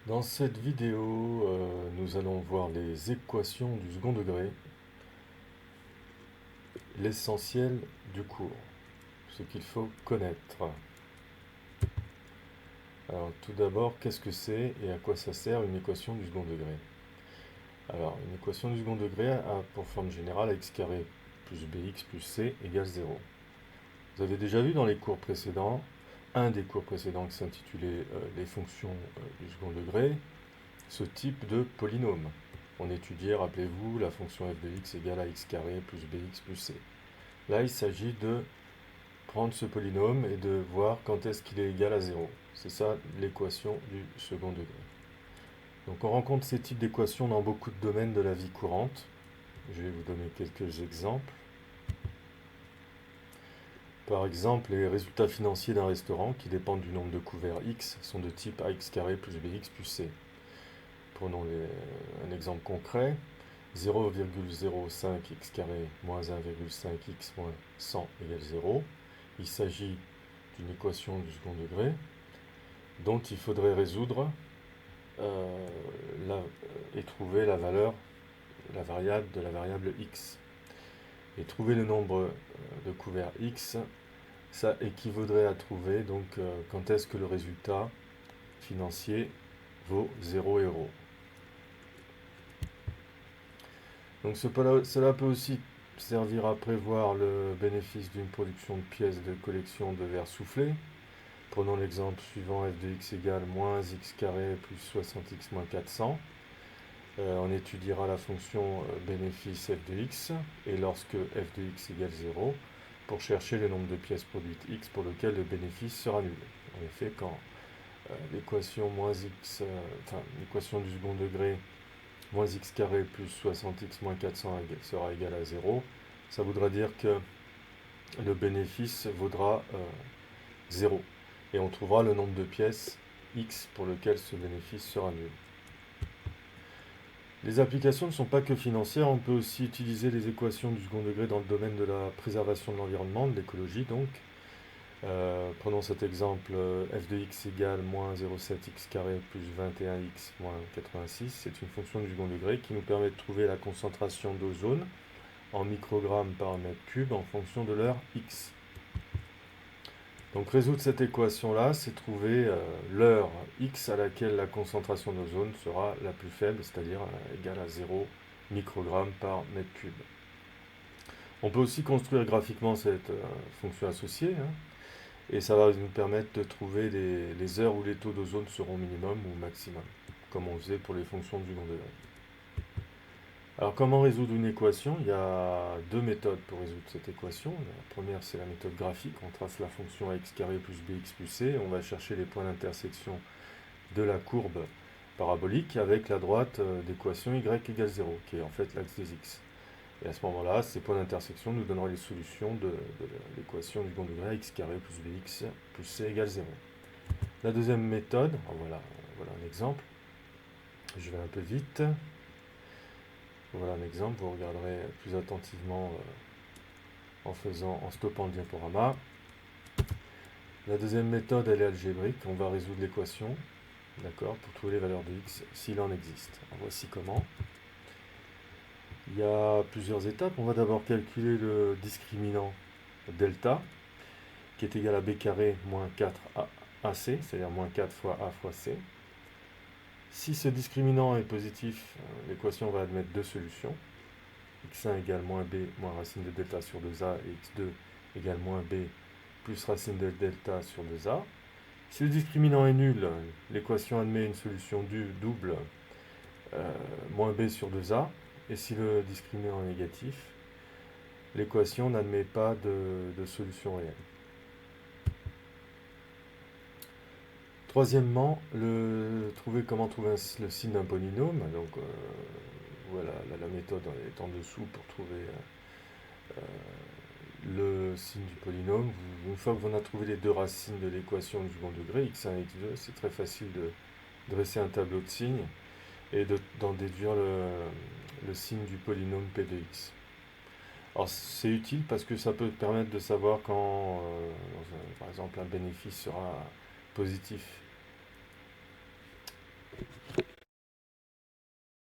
Dans cette vidéo, nous allons voir les équations du second degré, l'essentiel du cours, ce qu'il faut connaître. Alors tout d'abord, qu'est-ce que c'est et à quoi ça sert une équation du second degré? Alors une équation du second degré a pour forme générale x carré plus bx plus c égale 0. Vous avez déjà vu dans les cours précédents, un des cours précédents qui s'intitulait les fonctions du second degré, ce type de polynôme. On étudiait, rappelez-vous, la fonction f de x égale à x carré plus bx plus c. Là, il s'agit de prendre ce polynôme et de voir quand est-ce qu'il est égal à 0. C'est ça l'équation du second degré. Donc on rencontre ces types d'équations dans beaucoup de domaines de la vie courante. Je vais vous donner quelques exemples. Par exemple, les résultats financiers d'un restaurant qui dépendent du nombre de couverts x sont de type ax carré plus bx plus c. Prenons un exemple concret. 0,05 x carré moins 1,5 x moins 100 égale 0. Il s'agit d'une équation du second degré dont il faudrait résoudre et trouver la valeur, la variable de la variable x. Et trouver le nombre de couverts x, ça équivaudrait à trouver donc quand est-ce que le résultat financier vaut 0 €. Donc cela peut aussi servir à prévoir le bénéfice d'une production de pièces de collection de verre soufflé. Prenons l'exemple suivant, f de x égale moins x carré plus 60x moins 400. On étudiera la fonction bénéfice f de x, et lorsque f de x égale 0, pour chercher le nombre de pièces produites x pour lequel le bénéfice sera nul. En effet, quand l'équation l'équation du second degré moins x carré plus 60x moins 400 sera égal à 0, ça voudra dire que le bénéfice vaudra 0. Et on trouvera le nombre de pièces x pour lequel ce bénéfice sera nul. Les applications ne sont pas que financières, on peut aussi utiliser les équations du second degré dans le domaine de la préservation de l'environnement, de l'écologie donc. Prenons cet exemple, f de x égale moins 0,7x carré plus 21x moins 86. C'est une fonction du second degré qui nous permet de trouver la concentration d'ozone en microgrammes par mètre cube en fonction de l'heure x. Donc résoudre cette équation-là, c'est trouver l'heure x à laquelle la concentration d'ozone sera la plus faible, c'est-à-dire égale à 0 microgrammes par mètre cube. On peut aussi construire graphiquement cette fonction associée, et ça va nous permettre de trouver les heures où les taux d'ozone seront minimum ou maximum, comme on faisait pour les fonctions du second degré. Alors comment résoudre une équation? Il y a deux méthodes pour résoudre cette équation. La première, c'est la méthode graphique. On trace la fonction ax carré plus bx plus c. On va chercher les points d'intersection de la courbe parabolique avec la droite d'équation y égale 0, qui est en fait l'axe des x. Et à ce moment-là, ces points d'intersection nous donneront les solutions de l'équation du second degré x carré plus bx plus c égale 0. La deuxième méthode, voilà un exemple. Je vais un peu vite. Voilà un exemple, vous regarderez plus attentivement en stoppant le diaporama. La deuxième méthode, elle est algébrique. On va résoudre l'équation, d'accord, pour trouver les valeurs de x s'il en existe. Alors, voici comment. Il y a plusieurs étapes. On va d'abord calculer le discriminant delta, qui est égal à b carré moins 4ac, c'est-à-dire moins 4 fois a fois c. Si ce discriminant est positif, l'équation va admettre deux solutions. x1 égale moins b moins racine de delta sur 2a et x2 égale moins b plus racine de delta sur 2a. Si le discriminant est nul, l'équation admet une solution double moins b sur 2a. Et si le discriminant est négatif, l'équation n'admet pas de solution réelle. Troisièmement, comment trouver le signe d'un polynôme. Donc voilà, la méthode est en dessous pour trouver le signe du polynôme. Une fois que vous avez trouvé les deux racines de l'équation du second degré, x1 et x2, c'est très facile de dresser un tableau de signes et d'en déduire le signe du polynôme p de x. Alors c'est utile parce que ça peut permettre de savoir quand, par exemple, un bénéfice sera positif